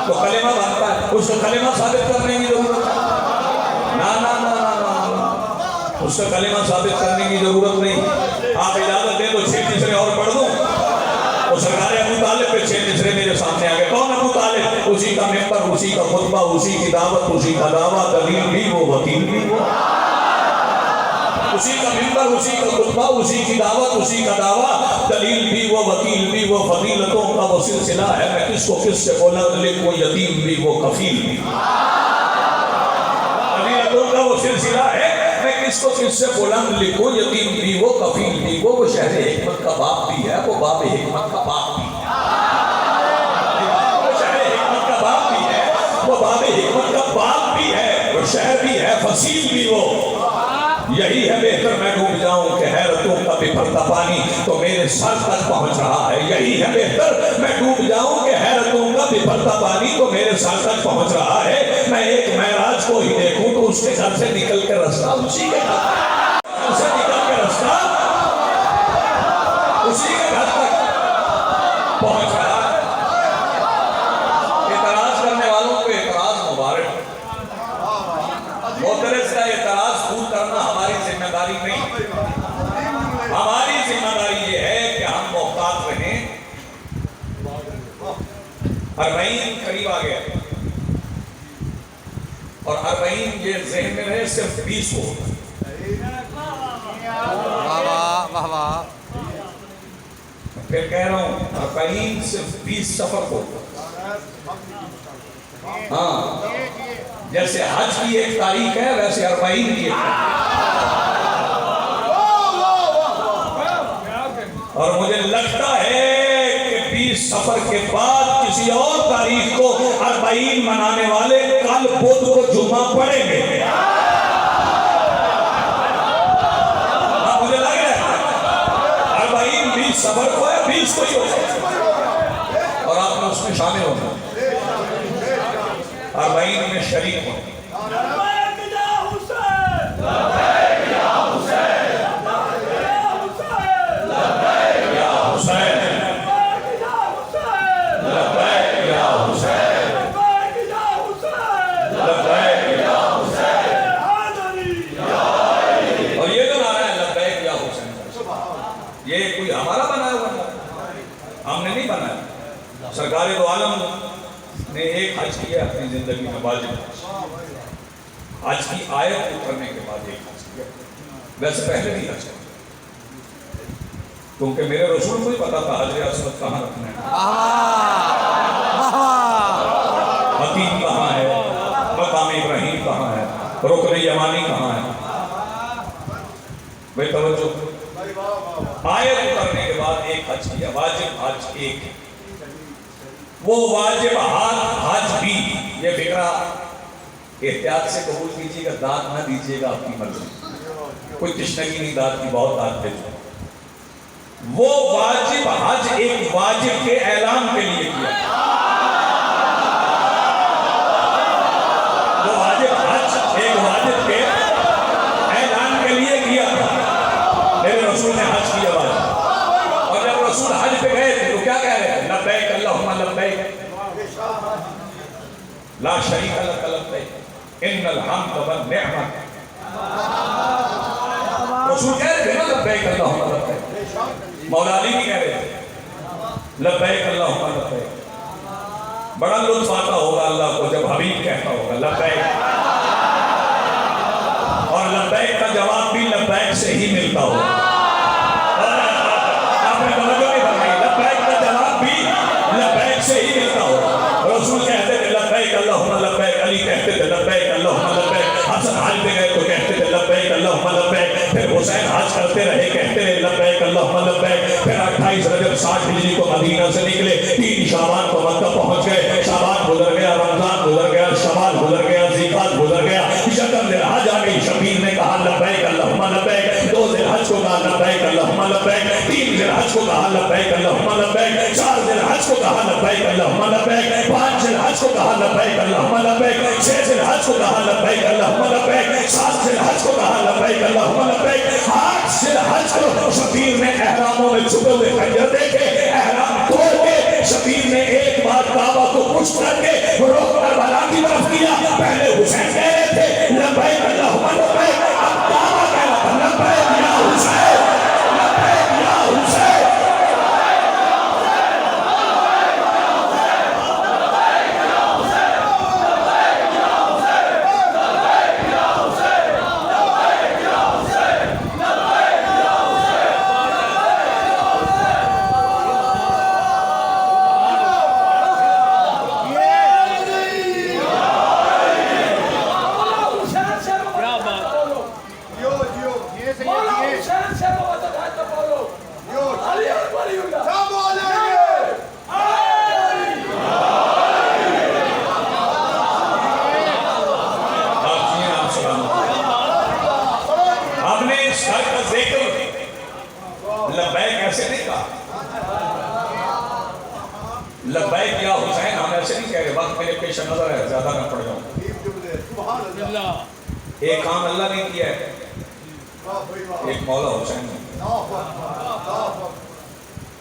تو کلمہ بنتا ہے. اس کو کلمہ ثابت کرنے کی ضرورت ہے اس کا کلمہ ثابت کرنے کی ضرورت نہیں. آپ اجازت دیں تو 6 مصرے اور پڑھ دوں. وہ سرکار ابو طالب پہ 6 مصرے میرے سامنے آ گئے. کون ابو طالب؟ اسی کا ممبر, اسی کا خطبہ, اسی کی دعوت, اسی کا دعویٰ, دلیل بھی وہ, وکیل بھی وہ. اسی کا ممبر, اسی کا خطبہ, اسی کی دعوت, اسی کا دعویٰ, دلیل بھی وہ, وکیل بھی وہ, فضیلتوں کا وہ سلسلہ ہے. میں کس کو کس سے بولا, وہ یتیم بھی وہ, کفیل بھی. فضیلتوں کا وہ سلسلہ ہے, میں کس کو کس سے بلند لکھوں, یتیم بھی وہ, کفیل بھی وہ شہر حکمت کا باپ بھی ہے, وہ باب حکمت کا باپ بھی ہے. وہ شہر حکمت کا باپ بھی ہے, وہ باب حکمت کا باپ بھی ہے, وہ شہر بھی ہے, فصیل بھی وہ. یہی ہے بہتر میں ڈوب جاؤں کہ حیرتوں کا بکھرتا پانی تو میرے سر تک پہنچ رہا ہے. یہی ہے بہتر میں ڈوب جاؤں کہ حیرتوں کا بکھرتا پانی تو میرے سر تک پہنچ رہا ہے. میں ایک معراج کو ہی دیکھوں تو اس کے گھر سے نکل کے رستہ اسی کے گھر سے نکل کے رستہ اسی کے گھر تک پہنچ رہا ہے. اعتراض کرنے والوں کو اعتراض مبارک. معترض کا اعتراض دور کرنا ہماری ذمہ داری نہیں. ہماری ذمہ داری یہ ہے کہ ہم محتاط رہیں. 40 قریب آ گیا اور 40 یہ ذہن میں رہے صرف 20 کو. پھر کہہ رہا ہوں 40 صرف 20 سفر کو. ہاں, جیسے حج کی ایک تاریخ ہے ویسے 40 کی ایک اور مجھے لگتا ہے کہ 20 سفر کے بعد کسی اور تاریخ کو 40 منانے والے کل بدھ کو جمعہ پڑھیں گے. مجھے لگ رہا ہے 40 20 سفر کو ہے, 20 کو ہی ہو اور آپ نے اس میں شامل ہونا, 40 میں شریک ہو. سرکار دو عالم نے ایک حج کیا اپنی زندگی میں، واجب حج کی آیت اترنے کے بعد ایک حج کیا، ویسے پہلے بھی حج کیا، کیونکہ میرے رسول کو ہی پتا تھا حجر اسود کہاں رکھنا ہے، حتیم کہاں ہے، مقام ابراہیم کہاں ہے، رکن یمانی کہاں ہے۔ بھئی توجہ، آیت اترنے کے بعد ایک حج کیا، واجب حج ایک ہے، وہ واجب حج بھی، یہ فکرہ احتیاط سے قبول کیجیے گا، داد نہ دیجیے گا، اپنی مرضی، کوئی تشنگی نہیں داد کی، بہت داد دے جو، وہ واجب حج ایک واجب کے اعلان کے لیے کیا، وہ واجب حج ایک واجب کے اعلان کے لیے کیا، میرے رسول نے حج کیا واجب، اور جب رسول حج پہ گئے تھے تو کیا کہہ رہے تھے؟ لبیک اللہم لبیک لا شریک لک لبیک ان الحمد والنعمت، رسول کہہ رہے تھے نا لبیک اللہم لبیک، مولا علی بھی کہہ رہے تھے لبیک اللہم لبیک، بڑا لطف آتا ہوگا اللہ کو جب حبیب کہتا ہوگا لبیک، اور لبیک کا جواب بھی لبیک سے ہی ملتا ہوگا، آپ نے توجہ نہیں فرمائی، لبیک کا جواب بھی لبیک سے ہی ملتا ہوگا، رسول کہتے تھے لبیک اللہم لبیک، علی کہتے تھے لبیک اللہم لبیک، حسن حج پہ گئے تو کہتے تھے لبیک اللہم لبیک، پھر حسین حج کرتے رہے کہتے رہے لبیک اللہم لبیک، پھر 28 رجب 60 ہجری کو مدینہ سے نکلے، 3 شعبان کو مکہ پہنچ گئے، شعبان گزر گیا، رمضان گزر گیا، شوال گزر گیا، ذیقات گزر گیا، شکر ذوالحج آ گئی، شبیر نے کہا لبیک اللہم لبیک، 2 ذوالحج کو کہا لبیک اللہم لبیک، 3 ذوالحج کو کہا لبیک اللہم لبیک، 4 ذوالحج کو کہا لبیک اللہم لبیک، 5 ذوالحج کو کہا لبیک اللہم لبیک، 6 ذوالحج کو کہا لبیک اللہم لبیک، 7 ذوالحج کو کہا لبیک اللہم لبیک، 8 ذوالحج کو شبیر نے احراموں میں چھپے ہوئے خنجر دیکھے، احرام توڑ کے شبیر نے ایک بار کعبہ کو پشت کر کے رخ کربلا کی طرف کیا، پہلے حسین کہہ رہے تھے لبیک اللہم لبیک، اب کعبہ کہہ رہا تھا لبیک یا حسین، لبیک یا حسین، لبیک ایسے نہیں کہا، لبیک یا حسین ہم ایسے نہیں کہہ رہے، وقت میرے پیش نظر ہے، زیادہ نہ پڑ جاؤں، ایک کام اللہ نے کیا ہے، ایک مولا حسین نے،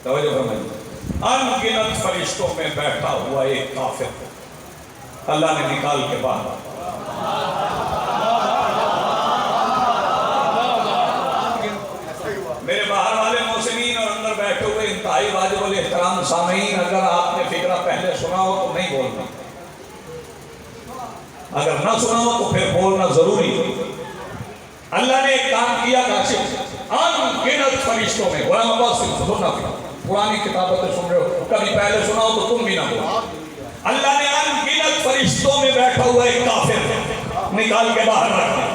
توجہ فرمائیے، انگنت فرشتوں میں بیٹھا ہوا ایک کافر اللہ نے نکال کے باہر، میرے باہر والے محسنین اور اندر بیٹھے ہوئے انتہائی واجب الاحترام سامعین، اگر آپ نے فکرہ پہلے سنا ہو تو نہیں بولنا، اگر نہ سنا ہو تو پھر بولنا ضروری ہے۔ اللہ نے ایک کام کیا کاشف، انگنت فرشتوں میں، غلام عباس سے سننا پڑا، پرانی کتابتیں سن رہے ہو، کبھی پہلے سنا ہو تو تم بھی نہ بولو، اللہ نے انگنت فرشتوں میں بیٹھا ہوا ایک کافر نکال کے باہر رکھا،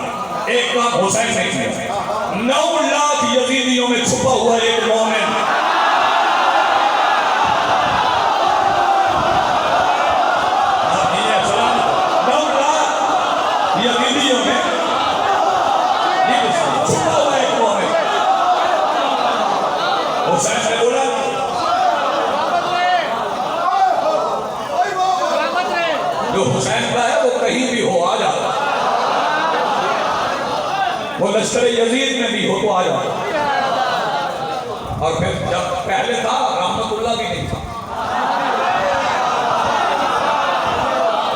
ایک کام حسین نے کیا، 9 لاکھ یزیدیوں میں چھپا ہوا ایک مومن، آپ یہ سلام 9 لاکھ یزیدیوں میں چھپا ہوا ایک مومن، حسین نے بولا جو حسین کا ہے وہ کہیں بھی ہو آ جاتا، وہ لشکر یزید میں بھی ہو تو آ جاتا، اور پھر جب پہلے تھا رحمت اللہ بھی نہیں تھا،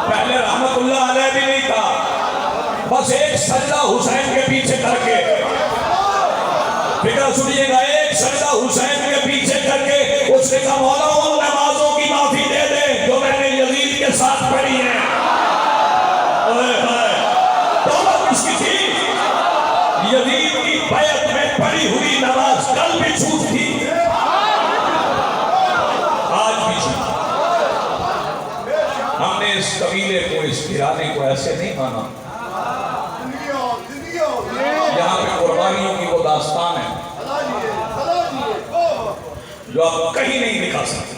پہلے رحمت اللہ علیہ بھی نہیں تھا، بس ایک سجدہ حسین کے پیچھے کر کے، فکر سنیے گا، ایک سجدہ حسین کے پیچھے کر کے اس نے کہا مولا ان نمازوں کی معافی دے دے بیعت میں پڑھی ہوئی نماز کل بھی چھوٹ تھی، آج بھی چھوٹ۔ ہم نے اس قبیلے کو، اس گھرانے کو ایسے نہیں مانا۔ یہاں پہ قربانیوں کی وہ داستان ہے جو آپ کہیں نہیں دکھا سکتے،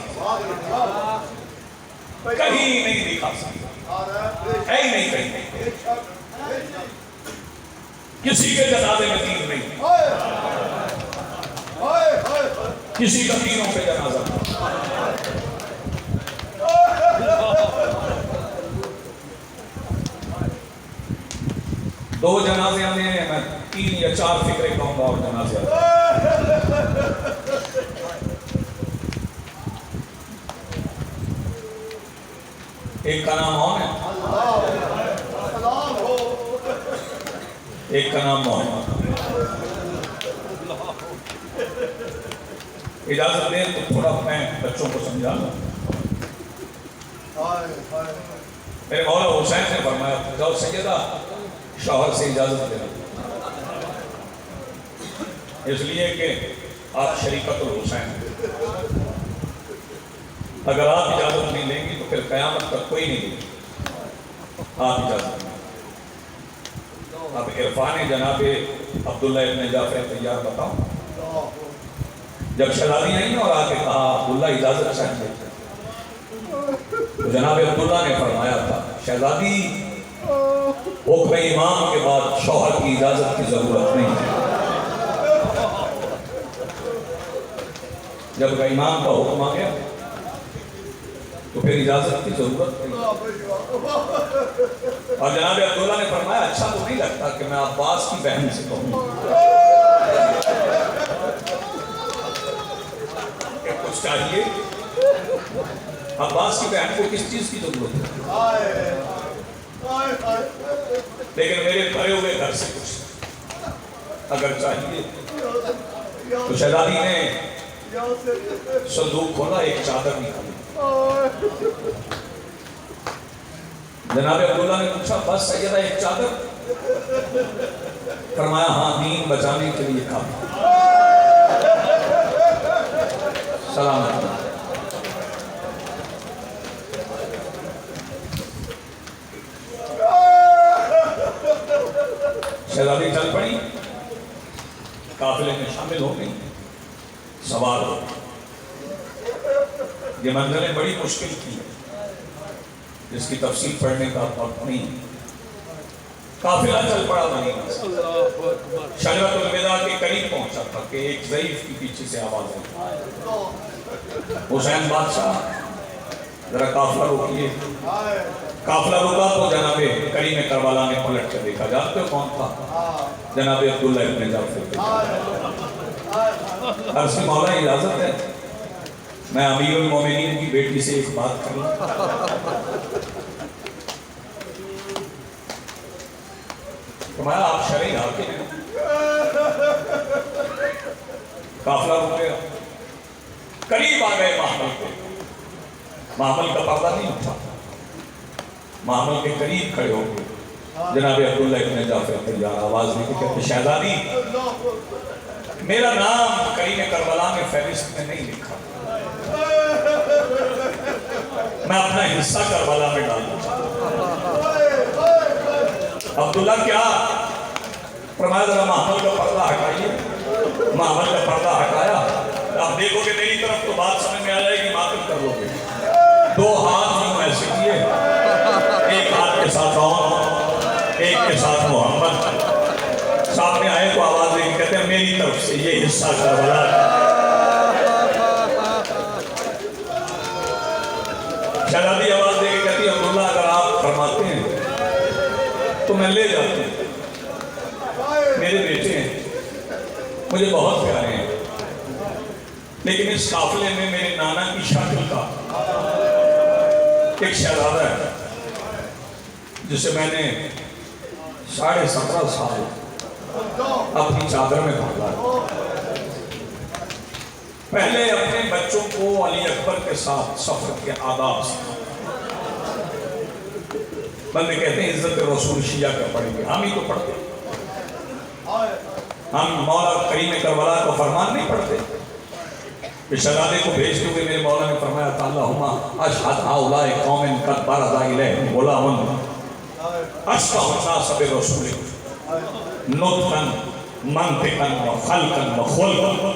کہیں نہیں دکھا سکتے، ہے ہی نہیں کہیں۔ کسی کے جنازے میں تیر نہیں، کسی کا تینوں پہ جنازہ نہیں۔ دو جنازے آنے ہیں، میں 3 یا 4 فکرے کہوں گا اور جنازے آنے۔ ایک کا نام عون ہے، ایک کا نام محمد۔ اجازت دیں تو تھوڑا میں بچوں کو سمجھا لوں۔ میرے مولا حسین نے فرمایا جاؤ سیدہ شوہر سے اجازت لینا، اس لیے کہ آپ شریکت الحسین، اگر آپ اجازت نہیں لیں گی تو پھر قیامت تک کوئی نہیں دے گی۔ آپ اجازت دیں۔ اب عرفان جناب عبداللہ ابن جعفر طیار بتاؤ، جب شہزادی آئی اور آ کے کہا عبداللہ اجازت چاہیے، تو جناب عبداللہ نے فرمایا تھا شہزادی حکم امام کے بعد شوہر کی اجازت کی ضرورت نہیں ہے۔ جب امام کا حکم آ گیا تو پھر اجازت کی ضرورت نہیں۔ اور جناب عبداللہ نے فرمایا اچھا تو نہیں لگتا کہ میں عباس کی بہن سے کہوں کہ کچھ چاہیے، عباس کی بہن کو کس چیز کی ضرورت ہے؟ لیکن میرے بھرے ہوئے گھر سے کچھ اگر چاہیے۔ تو شہزادی نے صندوق کھولا، ایک چادر نکالی۔ جناب عبداللہ نے پوچھا بس سیدہ ایک چادر؟ فرمایا ہاں، دین بچانے کے لیے کافی۔ سلام علیکم۔ شہزادی چل پڑی، قافلے میں شامل ہو گئی، سوار ہو گئی۔ یہ منزلیں بڑی مشکل کی ہے، جس کی تفصیل پڑھنے کا وقت نہیں۔ قافلہ چل پڑا مدینہ سے، شجرۃ الوداع کے قریب پہنچا تھا کہ ایک ضعیف کی پیچھے سے آواز آئی، حسین بادشاہ ذرا قافلہ روکیے۔ قافلہ رکا تو جناب کریم کربلا نے پلٹ کر دیکھا، جانتے ہو کون تھا؟ جناب عبداللہ ابن جعفر۔ عرض کی مولا اجازت ہے میں امیر المومنین کی بیٹی سے ایک بات کروں؟ فرمایا آپ شرعی حاکم ہیں۔ قافلہ رک گیا، قریب آ گئے محمل کے، محمل کا پردہ نہیں اٹھا، محمل کے قریب کھڑے ہو گئے۔ جناب عبداللہ ابن جعفر طیار آواز نہیں کہ کہتے شہزادی میرا نام کریم کربلا میں فہرست میں نہیں لکھا، میں اپنا حصہ کربلا میں ڈالنا چاہتا ہوں۔ عبداللہ کیا؟ فرمایا ذرا محمل کا پردہ ہٹائیے۔ محمل کا پردہ ہٹایا، آپ دیکھو گے میری طرف تو بات سمجھ میں آ جائے گی، ماتم کر لو گے۔ 2 ہاتھ یوں ایسے کیے، ایک ہاتھ کے ساتھ عون، ایک کے ساتھ محمد، سامنے آئے تو آواز دے کے کہتے ہیں میری طرف سے یہ حصہ کربلا ہے۔ شہزادی آواز دے کے کہتی ہے عبداللہ اگر آپ فرماتے ہیں تو میں لے جاتی ہوں، میرے بیٹے ہیں، مجھے بہت پیارے ہیں، لیکن اس قافلے میں میرے نانا کی شکل کا ایک شہزادہ ہے جسے میں نے 17.5 سال اپنی چادر میں پکڑا۔ پہلے اپنے بچوں کو علی اکبر کے ساتھ سفر کے آداب سے، بندے کہتے ہیں عزت رسول شیعہ کا پڑھیں گے، ہم ہی تو پڑھتے ہیں۔ ہم مولا کریم کربلا کو فرمان نہیں پڑھتے کہ شہزادے کو بھیجتے ہوئے میرے مولا نے فرمایا اللہم اشہد ہؤلاء قوم قد برز الیہم غلام اشبہ الناس برسولک نطقا منطقا وخلقا وخلقا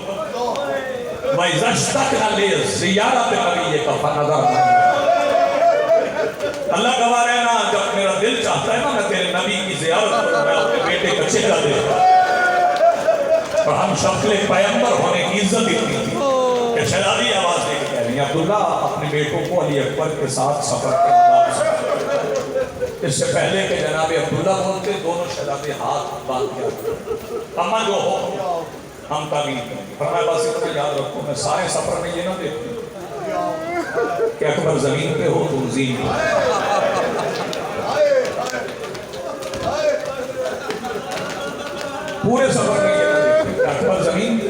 وَإِذَا اشْتَقْنَا لِزِيَارَةِ نَبِيِّكَ فَنَظَرْنَا اللہ گواہ رہنا جب میرا دل چاہتا ہے نا میں تیرے نبی کی زیارت کروں میں اپنے بیٹے کا چہرہ دیکھتا اور ہم شکل پیغمبر ہونے کی عزت اتنی تھی کہ شہزادی آواز دے کے کہہ رہی ہیں عبداللہ اپنے بیٹوں کو علی اکبر کے ساتھ سفر کے آداب سے اس سے پہلے کہ جناب عبداللہ بولتے دونوں شہزادے ہاتھ باندھ کے اما جو ہو ہم تعمیر کریں فرمایا بس اتنا یاد رکھو میں سارے سفر میں یہ نہ دیکھتی کہ اکبر زمین پہ ہو تم زین پہ پورے سفر میں یہ نہ دیکھتی کہ اکبر زمین پہ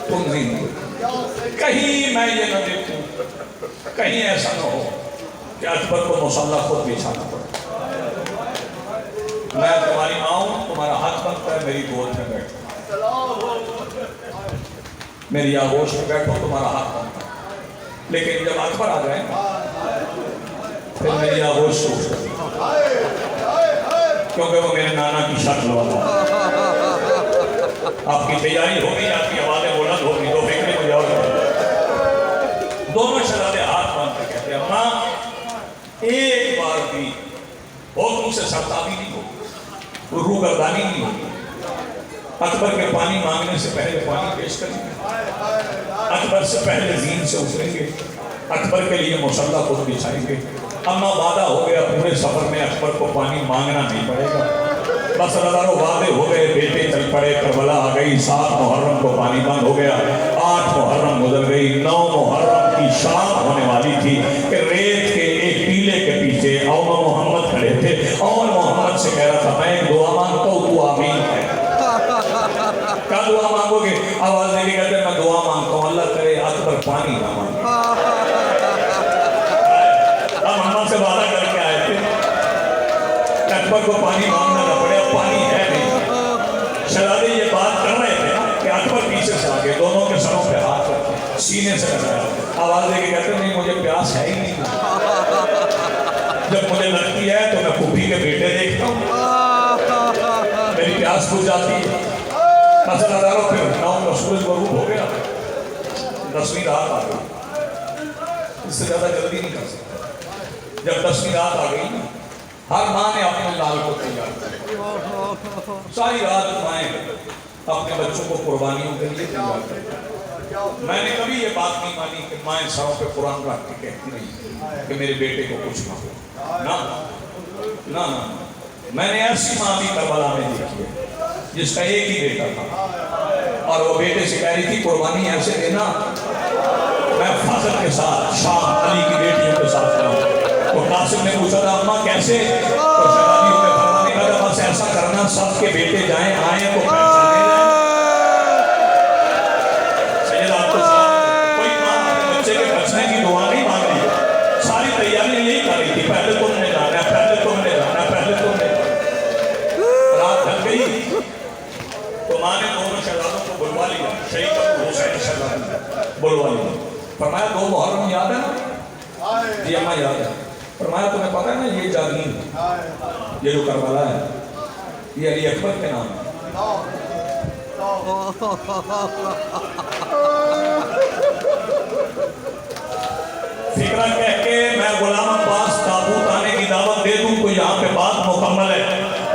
تم زین پہ کہیں میں یہ نہ دیکھوں کہیں ایسا نہ ہو کہ اکبر کو مصالح خود بچھانا پڑے میں تمہاری ماں ہوں تمہارا حق بنتا ہے میری گود میں بیٹھو میری آغوش میں بیٹھو تمہارا حق بنتا ہے لیکن جب اکبر آ جائیں پھر میری آغوش سوچ کرتی کیونکہ وہ میرے نانا کی شکل والا آپ کی تیاری ہوگی آپ کی آوازیں بلند ہوگی دو فکرے میں جاؤ دونوں شہزادے ہاتھ باندھ کے کہتے ہیں اماں ایک بار بھی وہ تم سے سرتابی نہیں ہوگی روح گردانی نہیں ہوگی اکبر کے پانی مانگنے سے پہلے پانی پیش کریں گے اکبر سے پہلے زین سے اتریں گے اکبر کے لیے مصالح خود بچھائیں گے اما وعدہ ہو گیا پورے سفر میں اکبر کو پانی مانگنا نہیں پڑے گا بس ہزاروں وعدے ہو گئے بیٹے چل پڑے کربلا آ گئی 7 محرم کو پانی بند ہو گیا 8 محرم گزر گئی 9 محرم کی شام ہونے والی تھی کہ ریت کے ایک ٹیلے کے پیچھے اور محمد کھڑے تھے اور محمد سے کہہ رہا تھا میں ایک دعا مانگتا ہوں تو آمین ہے کیا دعا مانگو گے آواز دے کے کہتے ہیں میں دعا مانگتا ہوں اللہ کرے اکبر پانی نہ مانگے ہم محمد سے وعدہ کر کے آئے تھے اکبر کو پانی مانگنا نہ پڑے اب پانی ہے نہیں شہزادے یہ بات کر رہے تھے نا کہ اکبر پیچھے سے آگے دونوں کے سروں پہ ہاتھ رکھے سینے سے لگایا آواز دے کے کہتے ہیں نہیں مجھے پیاس ہے ہی نہیں جب مجھے لگتی ہے تو میں پھوپھی کے بیٹے دیکھتا ہوں میری پیاس بجھ جاتی ہے نظر ہزاروں پھر ناؤں کا سورج غروب ہو گیا 10ویں رات آ گئی اس سے زیادہ جلدی نہیں کر سکتا جب 10ویں رات آ گئی ہر ماں نے اپنے لال کو تیار کیا ساری رات مائیں اپنے بچوں کو قربانیوں کے لیے تیار کیا میں نے کبھی یہ بات نہیں مانی کہ مائیں سروں پہ قرآن رکھ کے کہتی نہیں کہ میرے بیٹے کو کچھ نہ ہو نہ میں نے ایسی ماں بھی کربلا میں دیکھی ہے جس کا ایک ہی بیٹا تھا اور وہ بیٹے سے کہہ رہی تھی قربانی ایسے دینا میں فخر کے ساتھ شام علی کی بیٹیوں کے ساتھ جاؤں تو قاسم نے پوچھا تھا اماں کیسے تو شہزادیوں نے فرمانے کہا بس ایسا کرنا سب کے بیٹے جائیں آئیں کو پہچانے جائیں سیدہ آپ کو کوئی ماں اپنے بچے کے بچنے کی دعا نہیں مانگ رہی ساری تیاریاں یہی کر رہی تھی پہلے تم نے جانا ہے پہلے تم نے جانا ہے پہلے تم نے رات ڈھل گئی تو ماں نے دونوں شہزادوں کو بلوا لیا شہید ابو حسین شہزادی بلوا لیا فرمایا 2 محرم یاد ہے نا جی اماں یاد ہے فرمایا تمہیں پتہ ہے نا یہ جاگیر یہ جو کربلا ہے یہ علی اکبر کے نام ہے فکرہ کہہ کے میں غلام عباس تابوت آنے کی دعوت دے دوں تو یہاں پہ بات مکمل ہے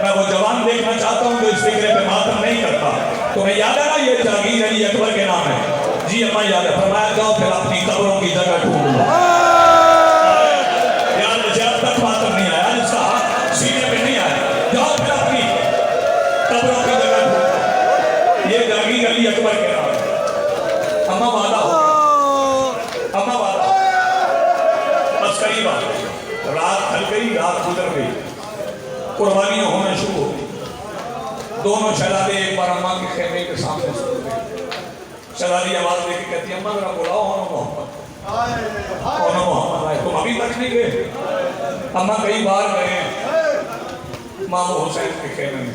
میں وہ جوان دیکھنا چاہتا ہوں جو اس فکرے پہ ماتم نہیں کرتا تمہیں یاد ہے نا یہ جاگیر علی اکبر کے نام ہے جی اماں یاد ہے فرمایا جاؤ پھر اپنی قبروں کی جگہ ڈھونڈ لو یاد مجھے اب تک ماتم نہیں آیا جس کا ہاتھ سینے پہ نہیں آیا جاؤ پھر اپنی قبروں کی جگہ ڈھونڈ لو یہ جاگیر علی اکبر کے نام ہے اماں وعدہ ہو اماں وعدہ بس قریب آ گئی رات ڈھل گئی رات گزر گئی قربانیاں ہونا شروع ہو گئی دونوں شہزادے ایک بار اماں کے خیمے کے سامنے سن گئے شہزادی آواز دے کے کہتی اماں ذرا بلاؤ ہونا محمد آئے تم ابھی تک نہیں گئے اماں کئی بار گئے مامو حسین کے خیمے میں